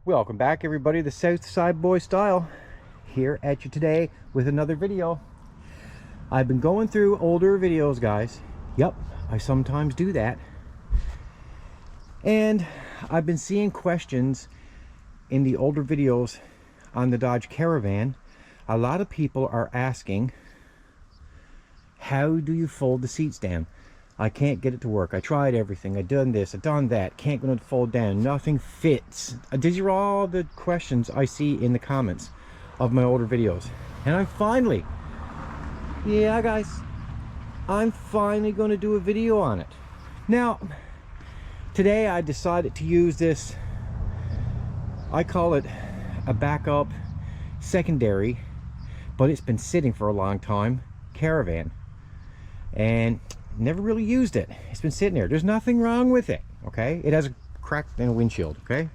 Welcome back, everybody. The Southside Boy Style here at you today with another video. I've been going through older videos, guys. Yep, I sometimes do that. And I've been seeing questions in the older videos on the Dodge Caravan. A lot of people are asking, how do you fold the seats down? I can't get it to work. I tried everything. I've done this, I've done that. Can't get it to fold down. Nothing fits. These are all the questions I see in the comments of my older videos. And I'm finally, yeah guys, I'm finally going to do a video on it. Now, today I decided to use this, I call it a backup secondary, but it's been sitting for a long time, Caravan. And never really used it. It's been sitting there. There's nothing wrong with it, okay? It has a crack in a windshield, okay?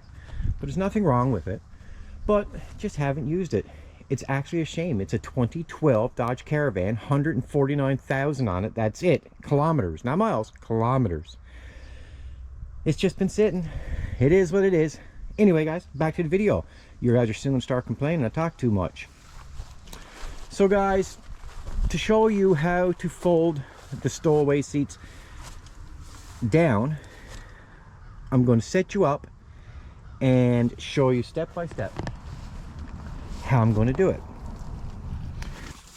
But there's nothing wrong with it. But just haven't used it. It's actually a shame. It's a 2012 Dodge Caravan, 149,000 on it. That's it. Kilometers, not miles, kilometers. It's just been sitting. It is what it is. Anyway, guys, back to the video. You guys are still gonna start complaining I talk too much. So, guys, to show you how to fold the stowaway seats down, I'm going to set you up and show you step by step how I'm going to do it.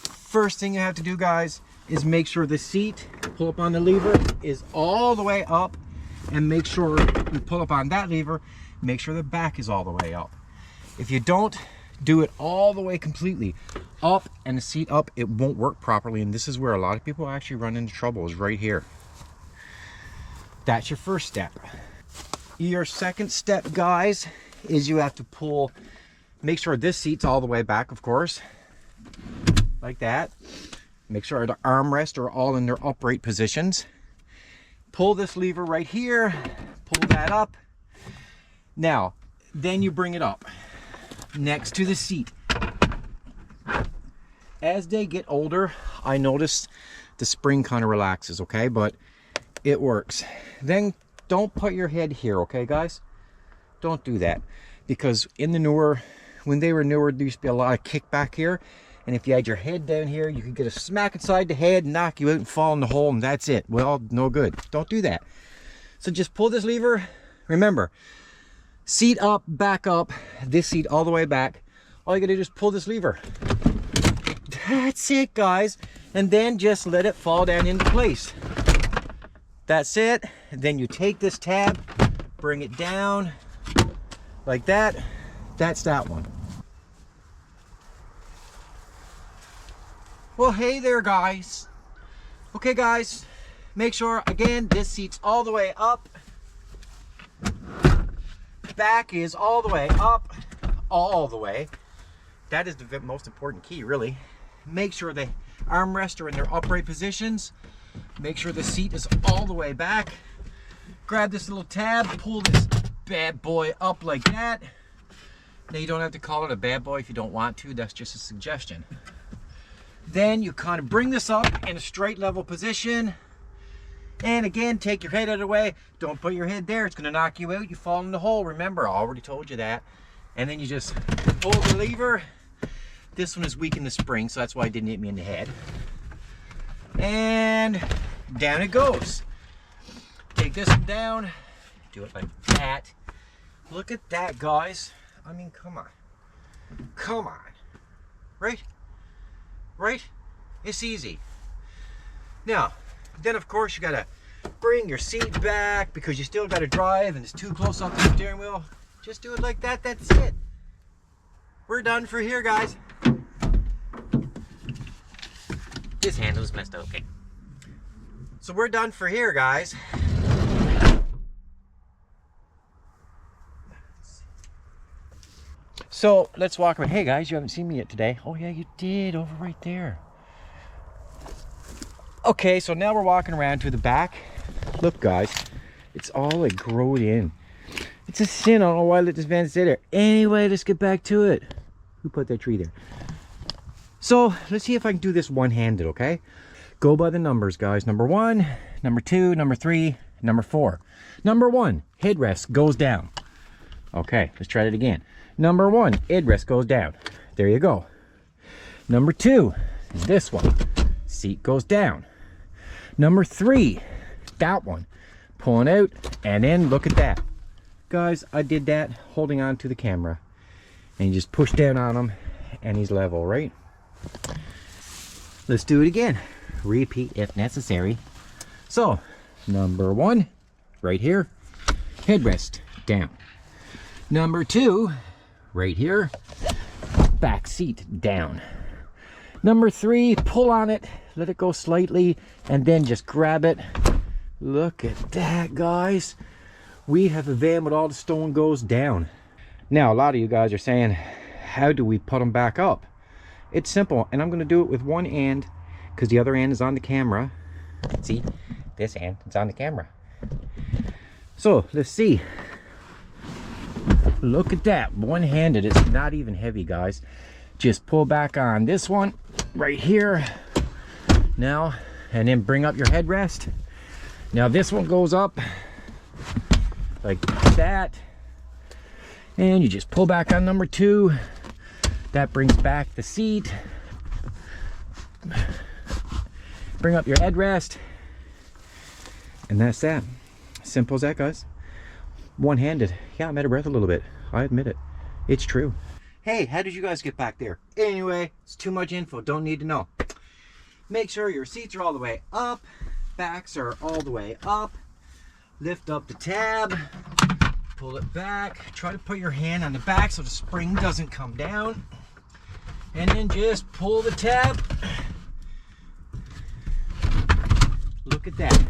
First thing you have to do, guys, is make sure the seat, pull up on the lever, is all the way up, and make sure you pull up on that lever, make sure the back is all the way up. If you don't do it all the way completely up and the seat up, it won't work properly. And this is where a lot of people actually run into trouble, is right here. That's your first step. Your second step, guys, is you have to pull, make sure this seat's all the way back, of course, like that. Make sure the armrests are all in their upright positions. Pull this lever right here, pull that up. Now then you bring it up next to the seat. As they get older, I notice the spring kind of relaxes, okay? But it works. Then don't put your head here, okay, guys? Don't do that. Because in the newer, when they were newer, there used to be a lot of kickback here. And if you had your head down here, you could get a smack inside the head, knock you out and fall in the hole, and that's it. Well, no good. Don't do that. So just pull this lever. Remember, seat up, back up, this seat all the way back. All you gotta do is pull this lever. That's it, guys. And then just let it fall down into place. That's it. And then you take this tab, bring it down like that. That's that one. Well, hey there, guys. Okay, guys, make sure, again, this seat's all the way up. Back is all the way up, all the way. That is the most important key, really. Make sure the armrests are in their upright positions. Make sure the seat is all the way back. Grab this little tab, pull this bad boy up like that. Now, you don't have to call it a bad boy if you don't want to. That's just a suggestion. Then you kind of bring this up in a straight level position. And again, take your head out of the way. Don't put your head there. It's going to knock you out. You fall in the hole. Remember, I already told you that. And then you just pull the lever. This one is weak in the spring, so that's why it didn't hit me in the head. And down it goes. Take this one down. Do it like that. Look at that, guys. I mean, come on. Come on. Right? Right? It's easy. Now, then of course you gotta bring your seat back because you still gotta drive and it's too close up to the steering wheel. Just do it like that. That's it. We're done for here, guys. This handle's messed up. Okay. So we're done for here, guys. So let's walk around. Hey guys, you haven't seen me yet today. Oh yeah, you did, over right there. Okay, so now we're walking around to the back. Look, guys, it's all like growed in. It's a sin. I don't know why I let this van sit there. Anyway, let's get back to it. Who put that tree there? So let's see if I can do this one-handed, okay? Go by the numbers, guys. Number 1, number 2, number 3, number 4. Number 1, headrest goes down. Okay, let's try it again. Number 1, headrest goes down. There you go. Number 2, this one, seat goes down. Number 3, that one, pulling out, and then look at that. Guys, I did that holding on to the camera. And you just push down on him, and he's level, right? Let's do it again. Repeat if necessary. So, number 1, right here, headrest down. Number 2, right here, back seat down. Number 3, pull on it, let it go slightly, and then just grab it. Look at that, guys. We have a van with all the stow and goes down. Now, a lot of you guys are saying, how do we put them back up? It's simple, and I'm going to do it with one hand, because the other hand is on the camera. See, this hand is on the camera. So, let's see. Look at that, one-handed. It's not even heavy, guys. Just pull back on this one right here now, and then bring up your headrest. Now this one goes up like that, and you just pull back on number 2. That brings back the seat. Bring up your headrest, and that's that. Simple as that, guys. One-handed. Yeah, I'm out of breath a little bit, I admit it. It's true. Hey, how did you guys get back there? Anyway, it's too much info, don't need to know. Make sure your seats are all the way up, backs are all the way up. Lift up the tab, pull it back, try to put your hand on the back so the spring doesn't come down, and then just pull the tab. Look at that.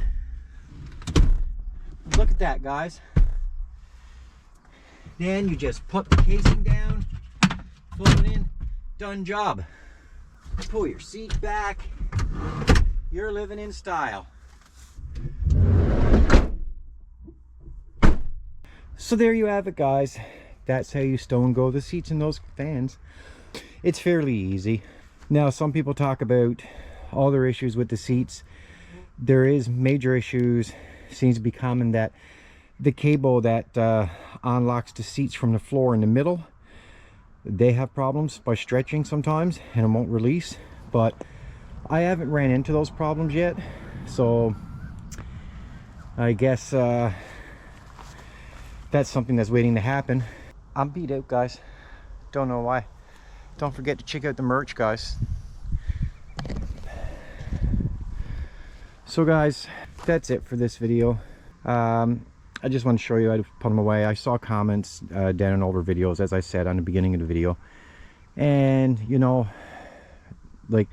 Look at that, guys. Then you just put the casing down, pull it in, done job. Pull your seat back. You're living in style. So there you have it, guys. That's how you stow and go the seats in those vans. It's fairly easy. Now, some people talk about all their issues with the seats. There is major issues. Seems to be common that the cable that unlocks the seats from the floor in the middle, they have problems by stretching sometimes, and it won't release. But I haven't ran into those problems yet, so I guess that's something that's waiting to happen. I'm beat out, guys. Don't know why. Don't forget to check out the merch, guys. So guys, that's it for this video. I just want to show you how to put them away. I saw comments down in older videos, as I said on the beginning of the video, and you know, like,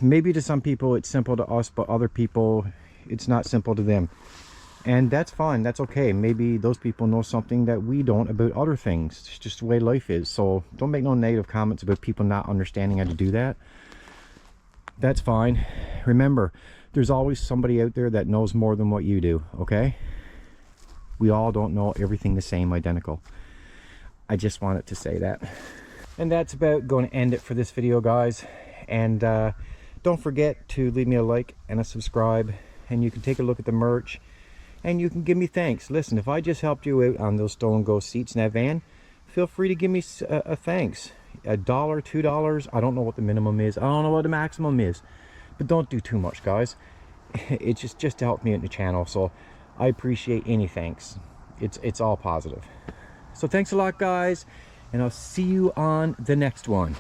maybe to some people it's simple to us, but other people it's not simple to them, and that's fine. That's okay. Maybe those people know something that we don't about other things. It's just the way life is. So don't make no negative comments about people not understanding how to do that. That's fine. Remember, there's always somebody out there that knows more than what you do, okay? We all don't know everything the same, identical. I just wanted to say that. And that's about going to end it for this video, guys. And don't forget to leave me a like and a subscribe, and you can take a look at the merch, and you can give me thanks. Listen, if I just helped you out on those stow and go seats in that van, feel free to give me a thanks. $1, $2, I don't know what the minimum is. I don't know what the maximum is. But don't do too much, guys. It's just to help me in the channel, so I appreciate any thanks. It's all positive. So thanks a lot, guys, and I'll see you on the next one.